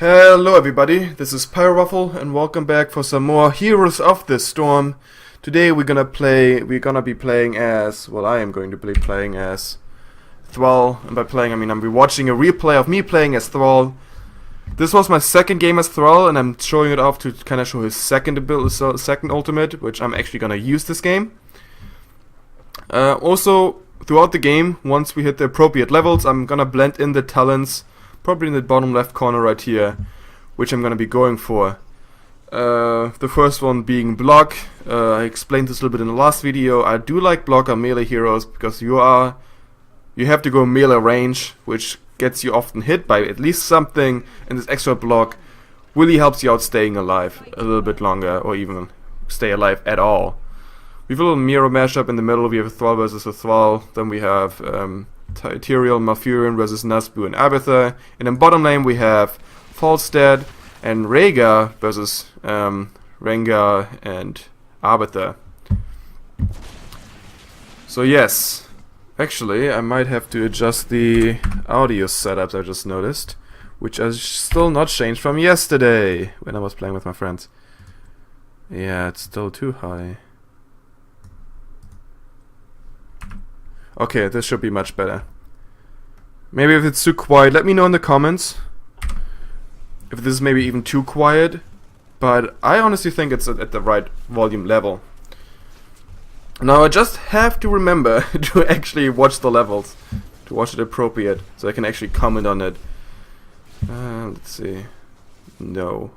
Hello everybody, this is PyroWaffel and welcome back for some more Heroes of the Storm. Today we're gonna be playing as, well, I am going to be playing as Thrall, and by playing I mean I'm watching a replay of me playing as Thrall. This was my second game as Thrall and I'm showing it off to kind of show his second ultimate, which I'm actually gonna use this game. Also, throughout the game, once we hit the appropriate levels, I'm gonna blend in the talents, probably in the bottom left corner right here, which I'm gonna be going for. The first one being block. I explained this a little bit in the last video. I do like block or melee heroes because you have to go melee range, which gets you often hit by at least something, and this extra block really helps you out staying alive a little bit longer, or even stay alive at all. We have a little mirror mashup in the middle. We have a Thrall versus a Thrall. Then we have Thrall, Malfurion versus Nazgûl and Abathur. And in bottom lane we have Falstad and Rhaegar versus Rengar and Abathur. So yes, actually I might have to adjust the audio setups I just noticed, which are still not changed from yesterday when I was playing with my friends. Yeah, it's still too high. Okay, this should be much better. Maybe if it's too quiet, let me know in the comments if this is maybe even too quiet, but I honestly think it's at the right volume level. Now I just have to remember to actually watch the levels, to watch it appropriate, so I can actually comment on it. Let's see. No.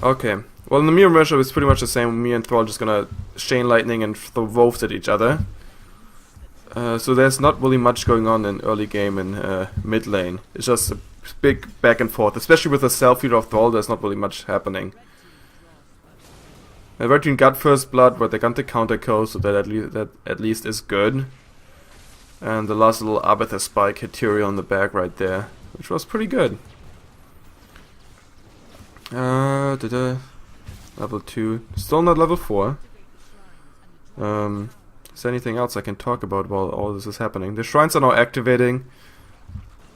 Okay. Well, in the mirror measure it's pretty much the same. Me and Thrall are just gonna chain lightning and throw wolves at each other. So there's not really much going on in early game and mid lane. It's just a big back and forth, especially with the self-heal of Thrall. There's not really much happening. Red Team got first blood, but they got the counter kill, so that at least is good. And the last little Abathur spike hit Thrall on the back right there, which was pretty good. Level 2, still not level 4. Is there anything else I can talk about while all this is happening? The shrines are now activating.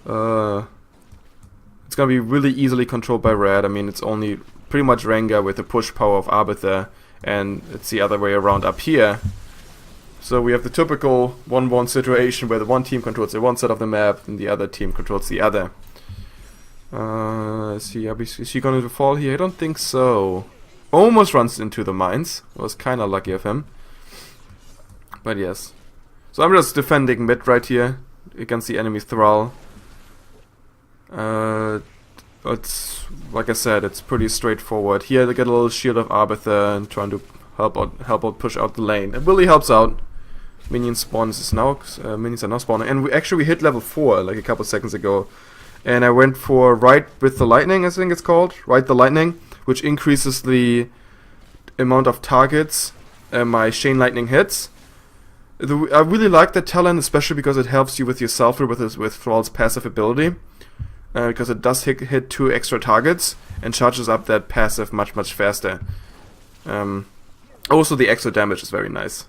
It's gonna be really easily controlled by Red. I mean, it's only pretty much Rengar with the push power of Abathur, and it's the other way around up here. So we have the typical 1-1 situation where the one team controls the one side of the map and the other team controls the other. Is she gonna fall here? I don't think so. Almost runs into the mines. It was kinda lucky of him. But yes. So I'm just defending mid right here against the enemy Thrall. It's like I said, it's pretty straightforward. Here they get a little shield of Abathur and trying to help out push out the lane. It really helps out. Minion spawns is now minions are now spawning, and we hit level 4 like a couple seconds ago. And I went for Ride with the Lightning, I think it's called. Ride the Lightning, which increases the amount of targets my Chain Lightning hits. I really like that talent, especially because it helps you with your self-heal with Thrall's passive ability. Because it does hit 2 extra targets and charges up that passive much faster. Also the extra damage is very nice.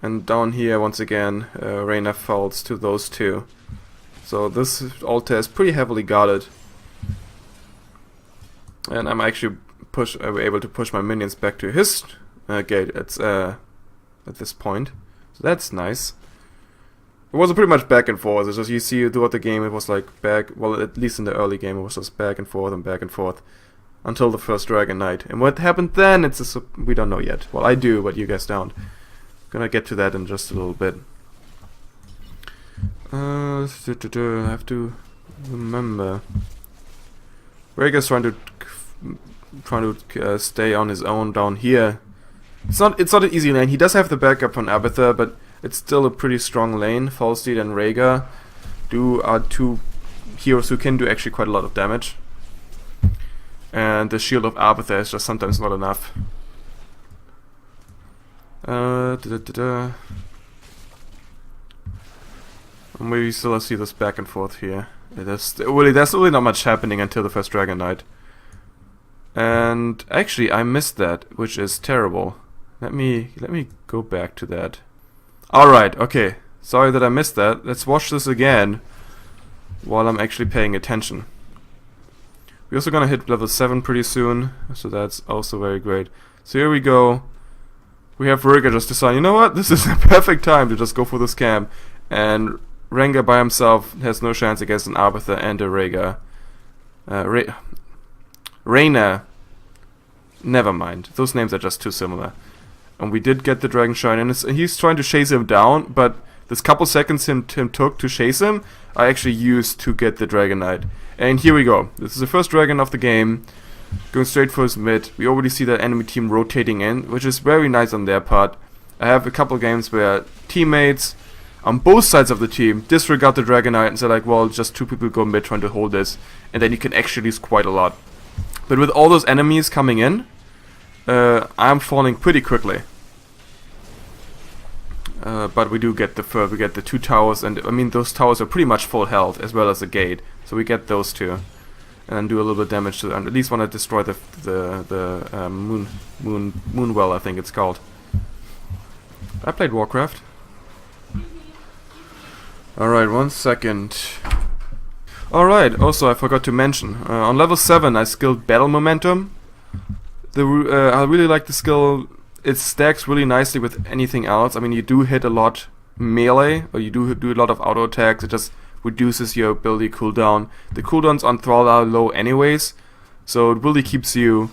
And down here once again Reyna falls to those two. So this altar is pretty heavily guarded. And I'm actually able to push my minions back to his gate at this point. So that's nice. It was pretty much back and forth. It's just you see throughout the game it was like well, at least in the early game it was just back and forth until the first Dragon Knight. And what happened then, we don't know yet. Well, I do, but you guys don't. Gonna get to that in just a little bit. I have to remember. Rhaegar's trying to stay on his own down here. It's not an easy lane. He does have the backup from Abathur, but it's still a pretty strong lane. Falstad and Rhaegar are two heroes who can do actually quite a lot of damage. And the shield of Abathur is just sometimes not enough. Maybe still see this back and forth here. There's really not much happening until the first Dragon Knight. And actually I missed that, which is terrible. Let me go back to that. Alright, okay. Sorry that I missed that. Let's watch this again. while I'm actually paying attention. We're also gonna hit level 7 pretty soon, so that's also very great. So here we go. We have Rhaegar just deciding, you know what, this is a perfect time to just go for this camp. And Rhaegar by himself has no chance against an Arbiter and a Rhaegar. Rhaena. Never mind, those names are just too similar. And we did get the Dragon Shine, and he's trying to chase him down, but this couple seconds him took to chase him, I actually used to get the Dragon Knight. And here we go. This is the first dragon of the game, going straight for his mid. We already see that enemy team rotating in, which is very nice on their part. I have a couple games where teammates on both sides of the team disregard the Dragon Knight and say like, well, just 2 people go mid trying to hold this, and then you can actually lose quite a lot. But with all those enemies coming in, I'm falling pretty quickly. But we do get we get the 2 towers, and I mean those towers are pretty much full health as well as the gate, so we get those 2, and then do a little bit of damage to them. At least want to destroy the moon well, I think it's called. I played Warcraft. All right, 1 second. All right. Also, I forgot to mention on level 7 I skilled Battle Momentum. I really like the skill. It stacks really nicely with anything else. I mean, you do hit a lot melee, or you do a lot of auto attacks. It just reduces your ability cooldown. The cooldowns on Thrall are low anyways, so it really keeps you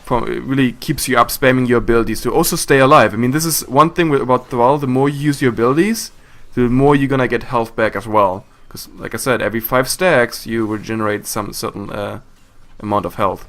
up spamming your abilities to also stay alive. I mean, this is one thing about Thrall. The more you use your abilities, the more you're gonna get health back as well. Because, like I said, every 5 stacks you regenerate some certain amount of health.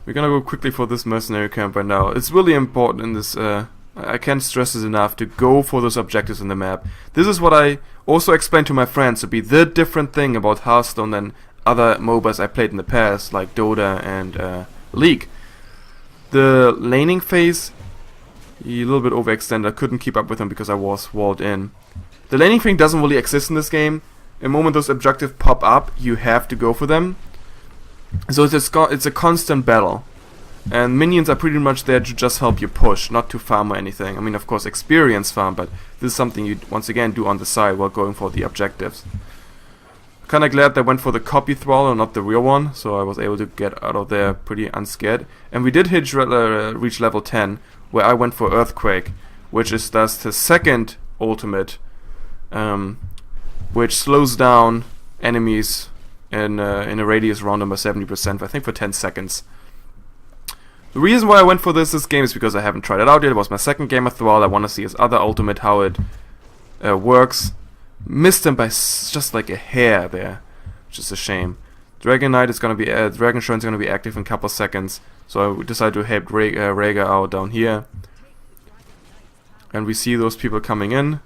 We're gonna go quickly for this mercenary camp right now. It's really important in this, I can't stress this enough, to go for those objectives in the map. This is what I also explained to my friends to be the different thing about Hearthstone than other MOBAs I played in the past, like Dota and League. The laning phase, a little bit overextended. I couldn't keep up with him because I was walled in. The laning thing doesn't really exist in this game. The moment those objectives pop up, you have to go for them. So it's a constant battle, and minions are pretty much there to just help you push, not to farm or anything. I mean, of course, experience farm, but this is something you once again do on the side while going for the objectives. Kinda glad they went for the copy Thrall and not the real one, so I was able to get out of there pretty unscared. And we did reach level 10, where I went for Earthquake, which is thus the second ultimate, which slows down enemies in a radius around number 70%, I think for 10 seconds. The reason why I went for this game is because I haven't tried it out yet. It was my second game of Thrall. I want to see his other ultimate, how it works. Missed him by just like a hair there, which is a shame. Dragon Knight is gonna be Dragon Shrine is gonna be active in a couple seconds, so I decided to help Rhaegar out down here. And we see those people coming in.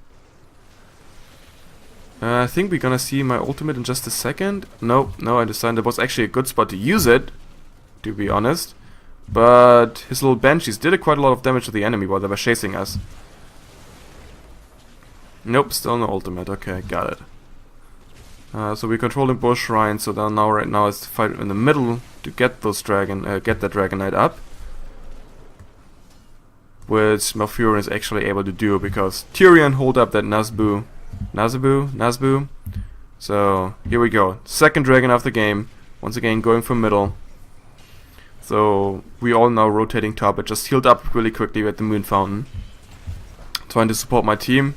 I think we're gonna see my ultimate in just a second. No, I decided it was actually a good spot to use it, to be honest. But his little banshees did quite a lot of damage to the enemy while they were chasing us. Nope, still no ultimate. Okay, got it. So we're controlling both shrines. So then right now is to fight in the middle to get those get the Dragon Knight up, which Malfurion is actually able to do because Tyrion hold up that Nazbu. So here we go. Second dragon of the game. Once again going for middle. So we all now rotating top. I just healed up really quickly with the Moon Fountain, trying to support my team.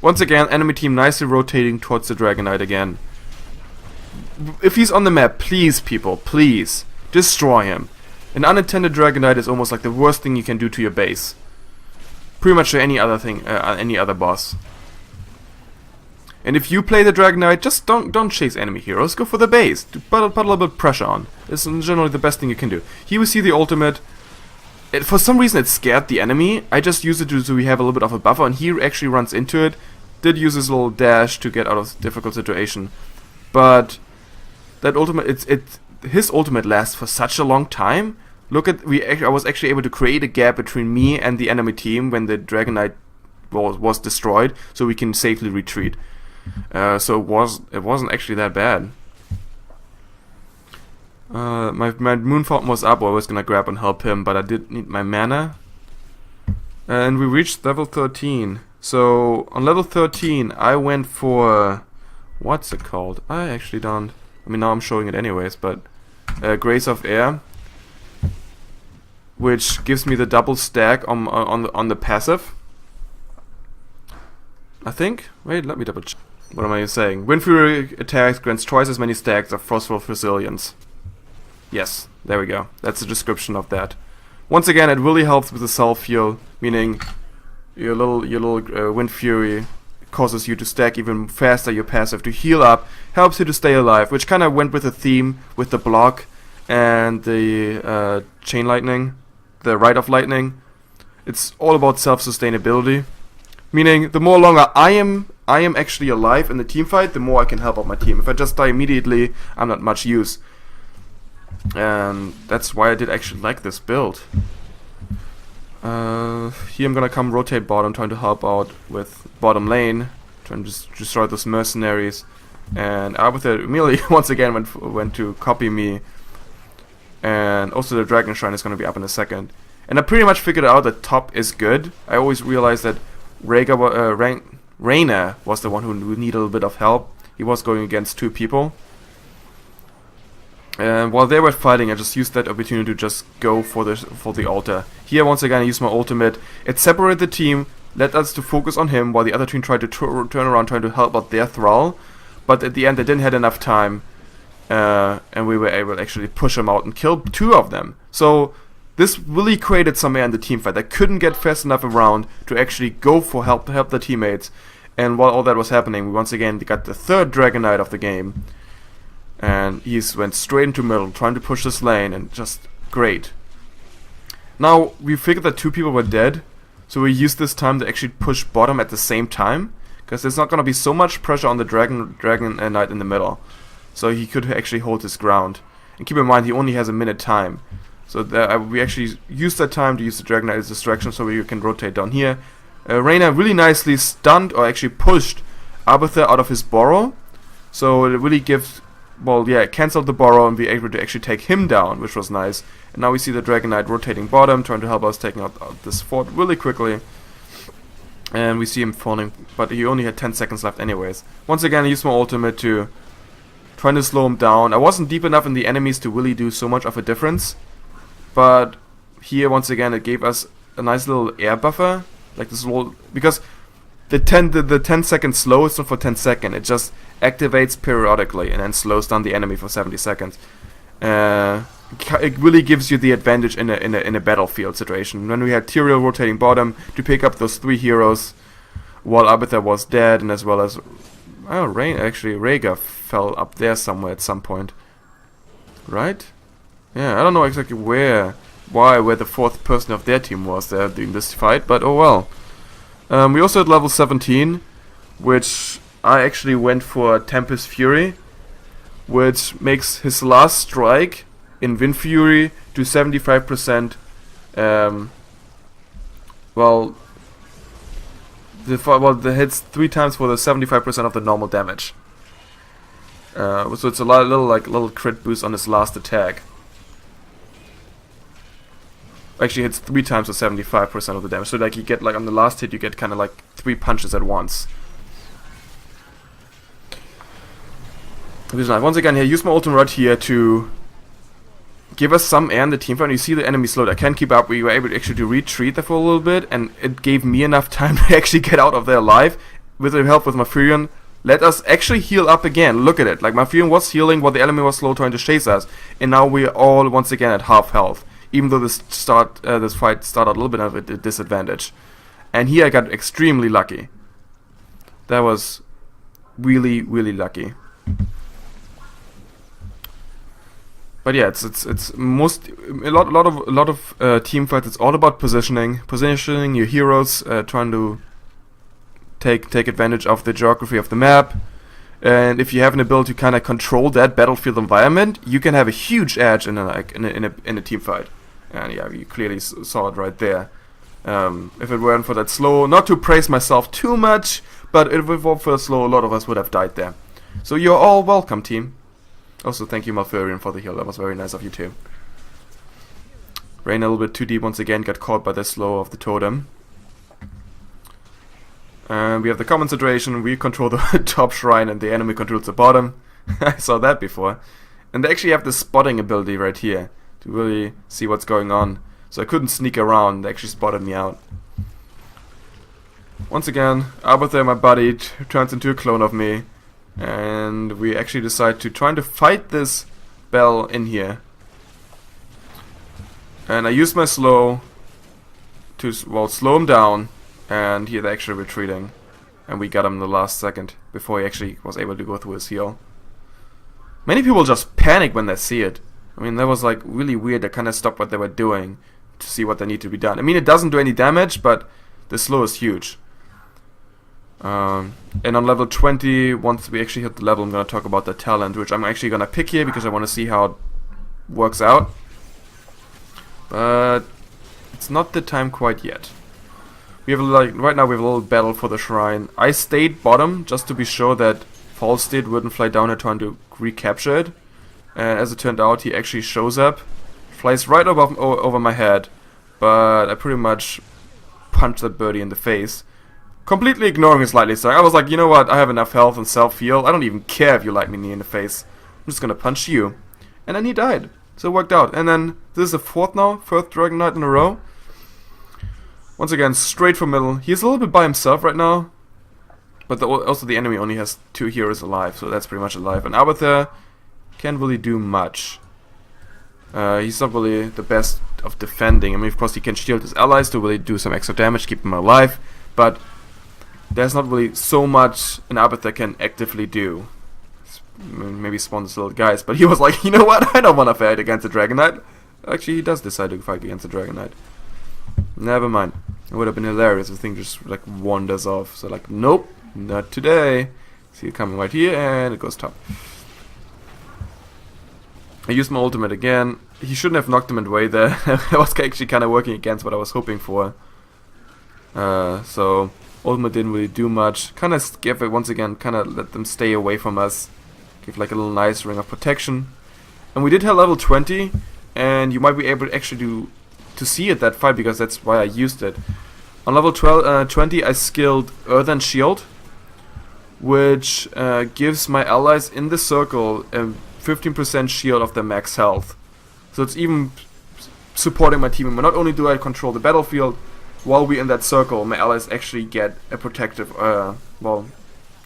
Once again, enemy team nicely rotating towards the Dragon Knight again. If he's on the map, please people, please destroy him. An unattended Dragon Knight is almost like the worst thing you can do to your base. Pretty much to any other thing, any other boss. And if you play the Dragon Knight, just don't chase enemy heroes. Go for the base. Put a little bit of pressure on. It's generally the best thing you can do. Here we see the ultimate. For some reason it scared the enemy. I just used it so we have a little bit of a buffer, and he actually runs into it. Did use his little dash to get out of difficult situation. But that ultimate, his ultimate lasts for such a long time. Look at, I was actually able to create a gap between me and the enemy team when the Dragon Knight was destroyed, so we can safely retreat. So it wasn't actually that bad. My Moon Fountain was up. I was gonna grab and help him, but I did need my mana. And we reached level 13. So on level 13, I went for what's it called? I actually don't. I mean, now I'm showing it anyways, but Grace of Air, which gives me the double stack on the passive. I think. Wait, let me double check. What am I saying? Wind Fury attacks grants twice as many stacks of Frostwolf Resilience. Yes, there we go. That's the description of that. Once again, it really helps with the self-heal, meaning your little Wind Fury causes you to stack even faster your passive to heal up, helps you to stay alive, which kind of went with the theme with the block and the Chain Lightning, the Rite of Lightning. It's all about self-sustainability, meaning the more longer I am actually alive in the team fight, the more I can help out my team. If I just die immediately, I'm not much use. And that's why I did actually like this build. Here I'm gonna come rotate bottom, trying to help out with bottom lane, trying to just destroy those mercenaries. And Arbiter immediately once again went to copy me. And also the Dragon Shrine is gonna be up in a second. And I pretty much figured out that top is good. I always realized that Reyna was the one who needed a little bit of help. He was going against two people. And while they were fighting, I just used that opportunity to just go for the altar. Here, once again, I used my ultimate. It separated the team, led us to focus on him, while the other team tried to turn around, trying to help out their Thrall. But at the end, they didn't have enough time, and we were able to actually push them out and kill two of them. So this really created some air in the team fight. They couldn't get fast enough around to actually go for help their teammates. And while all that was happening, we once again got the third Dragon Knight of the game. And he went straight into middle, trying to push this lane, and just great. Now, we figured that two people were dead, so we used this time to actually push bottom at the same time, because there's not going to be so much pressure on the Dragon Knight in the middle. So he could actually hold his ground. And keep in mind, he only has a minute time. So we actually used that time to use the Dragon Knight as distraction, so we can rotate down here. Reyna really nicely stunned, or actually pushed, Arbiter out of his burrow. So it really gives... Well, yeah, it cancelled the burrow and be able to actually take him down, which was nice. And now we see the Dragon Knight rotating bottom, trying to help us taking out this fort really quickly. And we see him falling, but he only had 10 seconds left anyways. Once again, I used my ultimate to trying to slow him down. I wasn't deep enough in the enemies to really do so much of a difference. But here, once again, it gave us a nice little air buffer. Like this little... Because the 10 second slow is not for 10 seconds. It just activates periodically and then slows down the enemy for 70 seconds. It really gives you the advantage in a battlefield situation. When we had Thrall rotating bottom to pick up those three heroes, while Arbiter was dead, and as well as Rhaegar fell up there somewhere at some point, right? Yeah, I don't know exactly where the fourth person of their team was there doing this fight, but oh well. We also had level 17, which I actually went for Tempest Fury, which makes his last strike in Wind Fury to 75%. The hits 3 times for the 75% of the normal damage. So it's a little crit boost on his last attack. Actually hits 3 times for 75% of the damage. So like you get like on the last hit you get kind of like 3 punches at once. Once again, here, use my ultimate right here to give us some air in the team fight. You see the enemy slowed. I can't keep up. We were able to actually retreat there for a little bit, and it gave me enough time to actually get out of there alive. With the help with my Furion, let us actually heal up again. Look at it. Like my Furion was healing while the enemy was slow trying to chase us, and now we are all once again at half health. Even though this fight started a little bit of a disadvantage, and here I got extremely lucky. That was really lucky. But yeah, it's a lot of team fights. It's all about positioning your heroes, trying to take advantage of the geography of the map. And if you have an ability to kind of control that battlefield environment, you can have a huge edge in a team fight. And yeah, you clearly saw it right there. If it weren't for that slow, not to praise myself too much, but if it weren't for the slow, a lot of us would have died there. So you're all welcome, team. Also, thank you, Malfurion, for the heal. That was very nice of you, too. Ran a little bit too deep once again, got caught by the slow of the totem. And we have the common situation, we control the top shrine and the enemy controls the bottom. I saw that before. And they actually have the spotting ability right here to really see what's going on. So I couldn't sneak around, they actually spotted me out. Once again, Arbiter, my buddy, turns into a clone of me. And we actually decide to try to fight this bell in here. And I use my slow to, well, slow him down. And here they're actually retreating. And we got him in the last second before he actually was able to go through his heal. Many people just panic when they see it. I mean, that was like really weird. They kind of stopped what they were doing to see what they need to be done. I mean, it doesn't do any damage, but the slow is huge. And on level 20, once we actually hit the level, I'm going to talk about the talent, which I'm actually going to pick here because I want to see how it works out. But it's not the time quite yet. We have right now we have a little battle for the shrine. I stayed bottom just to be sure that Thralls wouldn't fly down and trying to recapture it. And as it turned out, he actually shows up, flies right over my head, but I pretty much punched that birdie in the face, completely ignoring his lightly strike. I was like, you know what, I have enough health and self-heal, I don't even care if you light me knee in the face. I'm just gonna punch you. And then he died. So it worked out. And then this is the fourth Dragon Knight in a row. Once again, straight from middle. He's a little bit by himself right now. But also the enemy only has 2 heroes alive, so that's pretty much alive. And Arbiter can't really do much. He's not really the best of defending. I mean, of course, he can shield his allies to really do some extra damage, keep them alive. But there's not really so much an Arbiter can actively do. Maybe spawn these little guys, but he was like, you know what, I don't want to fight against the Dragon Knight. Actually, he does decide to fight against the Dragon Knight. Never mind. It would have been hilarious if the thing just like wanders off. So like, nope, not today. See it coming right here, and it goes top. I used my ultimate again. He shouldn't have knocked him away there. I was actually kind of working against what I was hoping for. So ultimate didn't really do much. Kind of give it once again. Kind of let them stay away from us. Give like a little nice ring of protection. And we did have level 20, and you might be able to actually to see it that fight because that's why I used it. On level 20, I skilled Earthen Shield, which gives my allies in the circle a 15% shield of their max health. So it's even supporting my team. And not only do I control the battlefield, while we're in that circle, my allies actually get a protective,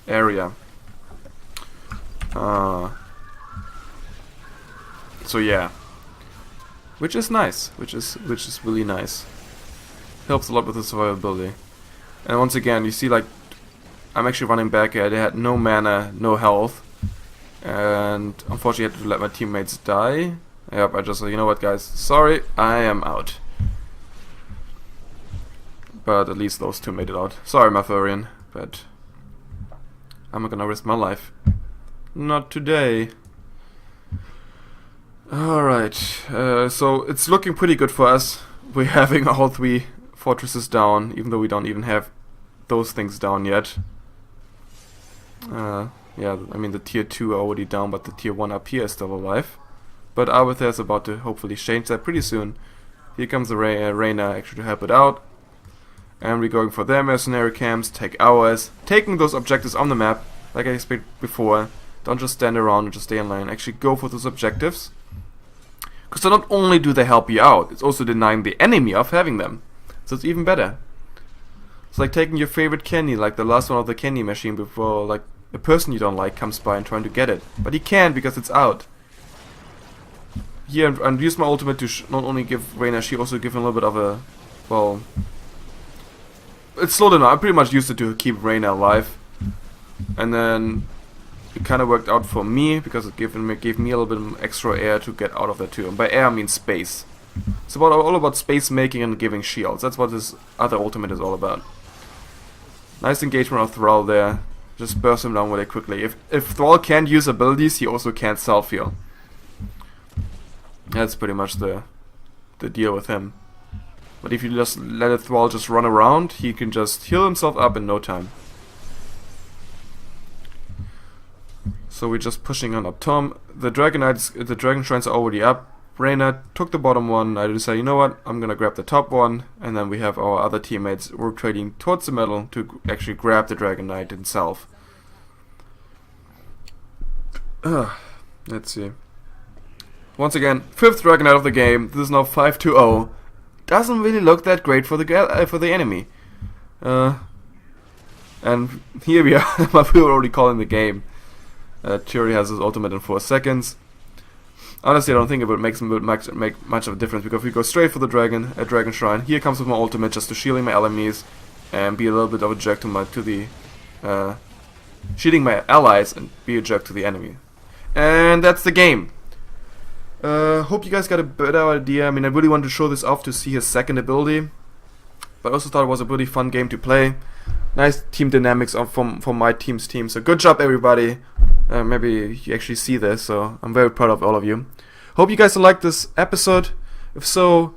area. So yeah, which is nice, which is really nice. Helps a lot with the survivability. And once again, you see, like, I'm actually running back here. They had no mana, no health, and unfortunately, I had to let my teammates die. Yep, I just said, you know what, guys, sorry, I am out. But at least those two made it out. Sorry, Mathurian, but I'm not gonna risk my life. Not today. Alright, so it's looking pretty good for us. We're having all 3 fortresses down, even though we don't even have those things down yet. Yeah, I mean the tier 2 are already down, but the tier 1 up here is still alive. But Arbiter is about to hopefully change that pretty soon. Here comes the Reyna actually to help it out. And we're going for their mercenary camps, take ours, taking those objectives on the map, like I explained before. Don't just stand around and just stay in line, actually go for those objectives. Because not only do they help you out, it's also denying the enemy of having them. So it's even better. It's like taking your favorite candy, like the last one of the candy machine, before like a person you don't like comes by and trying to get it. But he can't because it's out. Here, and use my ultimate to not only give Reyna, she also give him a little bit of a, well, it's slowed down. I pretty much used it to keep Reyna alive. And then it kind of worked out for me because it gave me a little bit of extra air to get out of that too. And by air I mean space. It's all about space making and giving shields. That's what this other ultimate is all about. Nice engagement of Thrall there. Just burst him down really quickly. If Thrall can't use abilities, he also can't self-heal. That's pretty much the deal with him. But if you just let a Thrall just run around, he can just heal himself up in no time. So we're just pushing on up Tom. The Dragon Shrines are already up. no-brainer. Took the bottom one. I decided, you know what, I'm gonna grab the top one, and then we have our other teammates rotating towards the middle to actually grab the Dragon Knight himself. Let's see. Once again, 5th Dragon Knight of the game. This is now 5-0. Doesn't really look that great for the enemy. And here we are. We were already calling the game. Shire has his ultimate in 4 seconds. Honestly, I don't think it would make much of a difference, because if we go straight for the dragon, a dragon shrine, here comes with my ultimate just to shielding my enemies and be a little bit of a jerk to the shielding my allies and be a jerk to the enemy. And that's the game. Hope you guys got a better idea. I mean, I really wanted to show this off to see his second ability, but I also thought it was a really fun game to play. Nice team dynamics from my team's team. So good job, everybody. Maybe you actually see this, so I'm very proud of all of you. Hope you guys liked this episode. If so,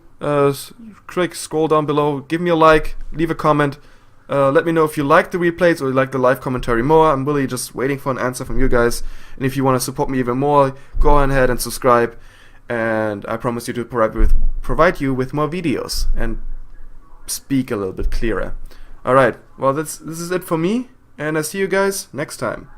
scroll down below, give me a like, leave a comment. Let me know if you like the replays or you like the live commentary more. I'm really just waiting for an answer from you guys. And if you want to support me even more, go ahead and subscribe. And I promise you to provide you with more videos and speak a little bit clearer. Alright, well this is it for me, and I see you guys next time.